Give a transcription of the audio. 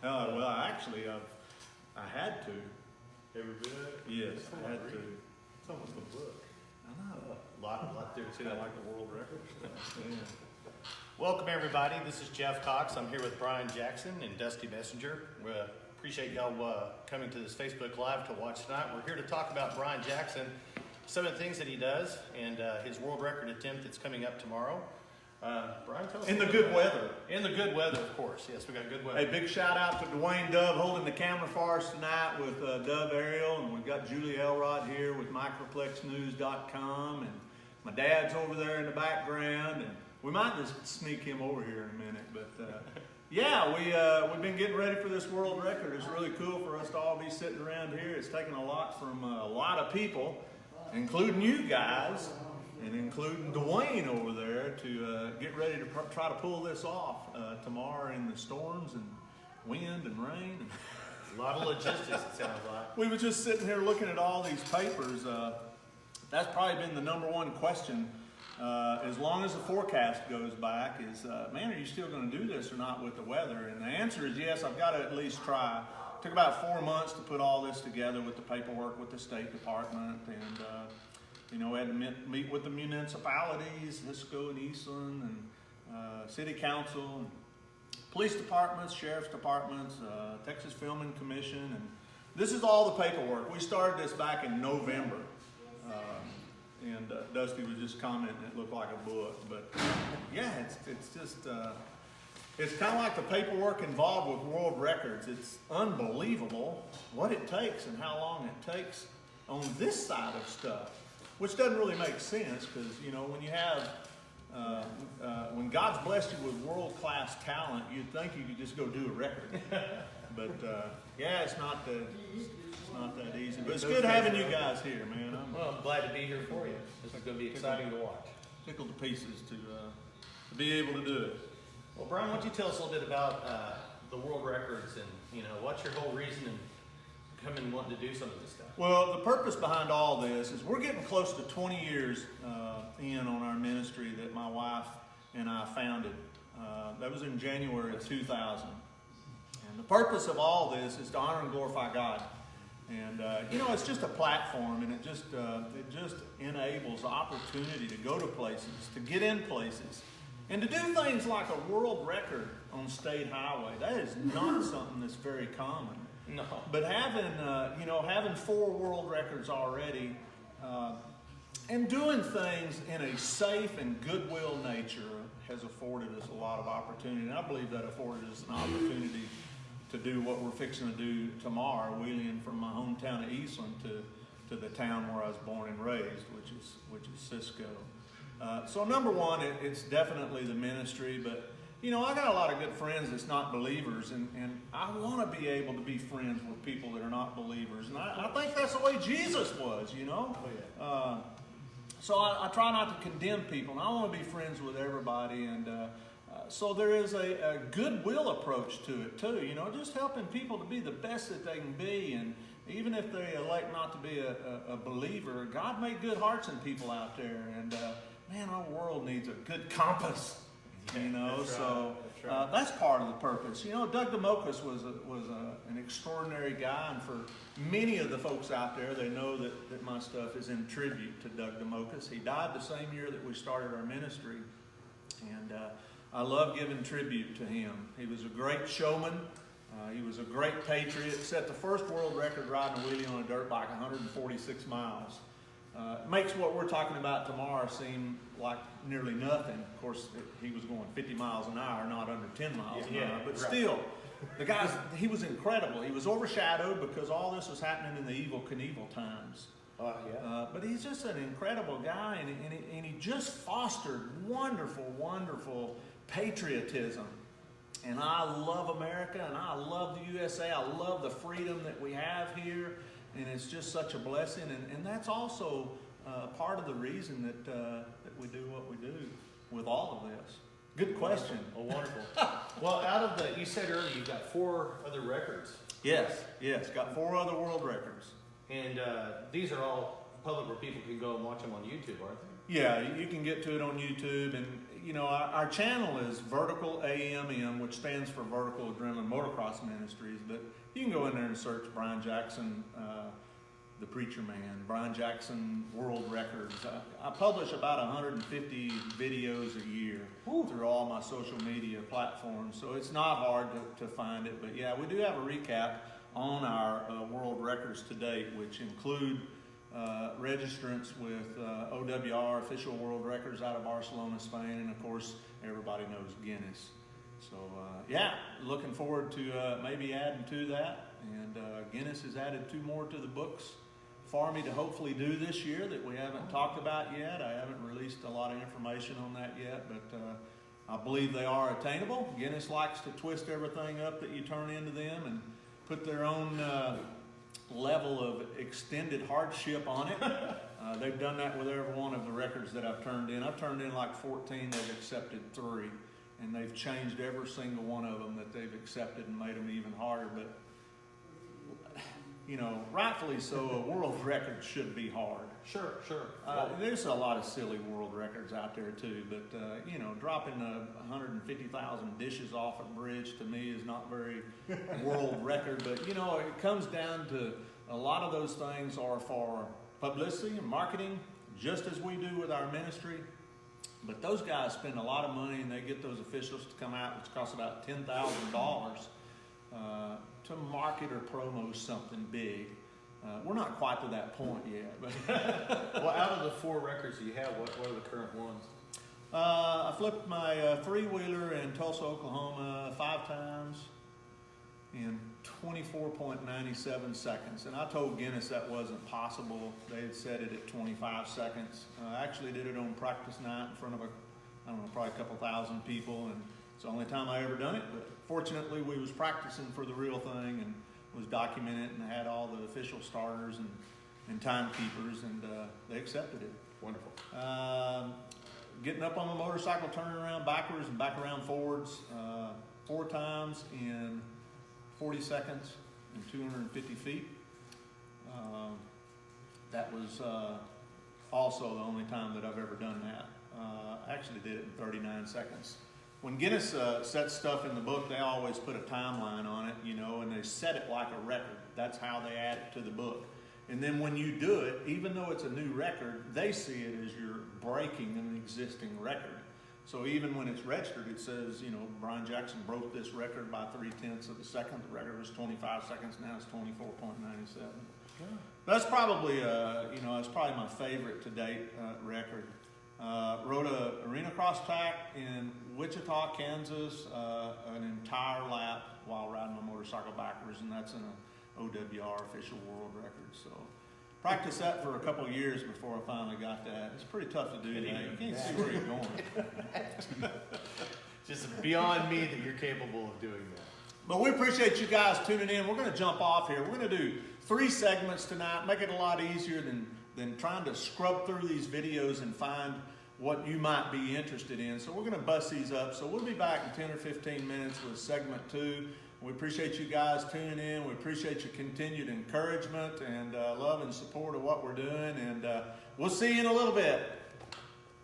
Well, actually, I had to. Ever been at it? Yes, I had to. It's almost a book. I know. A lot there. See, I like the world record stuff. Yeah. Welcome everybody. This is Jeff Cox. I'm here with Bryan Jackson and Dusty Messenger. We appreciate y'all coming to this Facebook Live to watch tonight. We're here to talk about Bryan Jackson, some of the things that he does, and his world record attempt that's coming up tomorrow. Bryan, tell us. In the good weather. In the good weather, of course. Yes, we got good weather. Hey, big shout out to Dwayne Dove holding the camera for us tonight with Dove Ariel, and we've got Julie Elrod here with microplexnews.com, and my dad's over there in the background, and we might just sneak him over here in a minute, but yeah, we've been getting ready for this world record. It's really cool for us to all be sitting around here. It's taken a lot from a lot of people, including you guys, and including Dwayne over there to get ready to try to pull this off tomorrow in the storms and wind and rain. A lot of logistics, it sounds like. We were just sitting here looking at all these papers. That's probably been the number one question as long as the forecast goes back is, man, are you still going to do this or not with the weather? And the answer is yes, I've got to at least try. It took about 4 months to put all this together with the paperwork with the State Department, and you know, we had to meet with the municipalities, Hisco and Eastland, and City Council, and police departments, sheriff's departments, Texas Filming Commission, and this is all the paperwork. We started this back in November, and Dusty was just commenting it looked like a book, but yeah, it's just, it's kind of like the paperwork involved with world records. It's unbelievable what it takes and how long it takes on this side of stuff. Which doesn't really make sense because, you know, when you have, when God's blessed you with world-class talent, you'd think you could just go do a record. But, yeah, it's not that easy. But it's good having you guys here, man. I'm glad to be here for you. This is going to be exciting to watch. Tickled to pieces to be able to do it. Well, Bryan, why don't you tell us a little bit about the world records and, you know, what's your whole reason in coming and wanting to do some of this stuff? Well, the purpose behind all this is we're getting close to 20 years in on our ministry that my wife and I founded. That was in January of 2000. And the purpose of all this is to honor and glorify God. And, you know, it's just a platform, and it just enables opportunity to go to places, to get in places, and to do things like a world record on state highway. That is not something that's very common. No. But having 4 world records already, and doing things in a safe and goodwill nature has afforded us a lot of opportunity. And I believe that afforded us an opportunity to do what we're fixing to do tomorrow, wheeling from my hometown of Eastland to the town where I was born and raised, which is Cisco. So number one, it's definitely the ministry, but you know, I got a lot of good friends that's not believers, and I want to be able to be friends with people that are not believers. And I think that's the way Jesus was, you know. Oh, yeah. So I try not to condemn people, and I want to be friends with everybody. And so there is a goodwill approach to it, too. You know, just helping people to be the best that they can be. And even if they elect not to be a believer, God made good hearts in people out there. And, man, our world needs a good compass. You know, that's so right. That's part of the purpose. You know, Doug Domokos was an extraordinary guy, and for many of the folks out there, they know that my stuff is in tribute to Doug Domokos. He died the same year that we started our ministry, and I love giving tribute to him. He was a great showman. He was a great patriot. Set the first world record riding a wheelie on a dirt bike, 146 miles. Makes what we're talking about tomorrow seem like nearly nothing. Of course, he was going 50 miles an hour, not under 10 miles an hour. But right. Still, the guy, he was incredible. He was overshadowed because all this was happening in the Evel Knievel times. Yeah. But he's just an incredible guy, and he just fostered wonderful, wonderful patriotism. And I love America, and I love the USA. I love the freedom that we have here. And it's just such a blessing, and that's also part of the reason that we do what we do with all of this. Good question. Oh, wonderful. Well, you said earlier you've got 4 other records. Yes, got 4 other world records. And these are all public where people can go and watch them on YouTube, aren't they? Yeah, you can get to it on YouTube, and you know, our channel is Vertical AMM, which stands for Vertical Adrenaline Motocross Ministries, but you can go in there and search Bryan Jackson, the Preacherman, Bryan Jackson World Records. I publish about 150 videos a year through all my social media platforms, so it's not hard to find it. But yeah, we do have a recap on our world records to date, which include registrants with OWR, official world records out of Barcelona, Spain, and of course, everybody knows Guinness. So yeah, looking forward to maybe adding to that. And Guinness has added 2 more to the books for me to hopefully do this year that we haven't talked about yet. I haven't released a lot of information on that yet, but I believe they are attainable. Guinness likes to twist everything up that you turn into them and put their own level of extended hardship on it. They've done that with every one of the records that I've turned in. I've turned in like 14, they've accepted 3, and they've changed every single one of them that they've accepted and made them even harder. But you know, rightfully so, a world record should be hard. Sure. There's a lot of silly world records out there too, but you know, dropping 150,000 dishes off a bridge to me is not very world record. But you know, it comes down to a lot of those things are for publicity and marketing, just as we do with our ministry. But those guys spend a lot of money, and they get those officials to come out, which costs about $10,000 to market or promo something big. We're not quite to that point yet. But Well, out of the 4 records you have, what are the current ones? I flipped my three-wheeler in Tulsa, Oklahoma 5 times in 24.97 seconds. And I told Guinness that wasn't possible. They had set it at 25 seconds. I actually did it on practice night in front of probably a couple thousand people, and it's the only time I ever done it. But fortunately, we was practicing for the real thing and was documented and had all the official starters and timekeepers, and they accepted it. Wonderful. Getting up on the motorcycle, turning around backwards and back around forwards 4 times in 40 seconds and 250 feet. That was also the only time that I've ever done that. I actually did it in 39 seconds. When Guinness sets stuff in the book, they always put a timeline on it, you know, and they set it like a record. That's how they add it to the book. And then when you do it, even though it's a new record, they see it as you're breaking an existing record. So even when it's registered, it says, you know, Bryan Jackson broke this record by 0.3 of a second. The record was 25 seconds. Now it's 24.97. Yeah. That's probably, you know, that's probably my favorite to date record. Rode a Arenacross track in Wichita, Kansas, an entire lap while riding my motorcycle backwards, and that's an OWR official world record. So practiced that for a couple of years before I finally got that. It's pretty tough to do that. You can't see where you're going. Just beyond me that you're capable of doing that. But we appreciate you guys tuning in. We're going to jump off here. We're going to do 3 segments tonight, make it a lot easier than trying to scrub through these videos and find what you might be interested in. So we're going to bust these up. So we'll be back in 10 or 15 minutes with segment 2. We appreciate you guys tuning in. We appreciate your continued encouragement and love and support of what we're doing. And we'll see you in a little bit.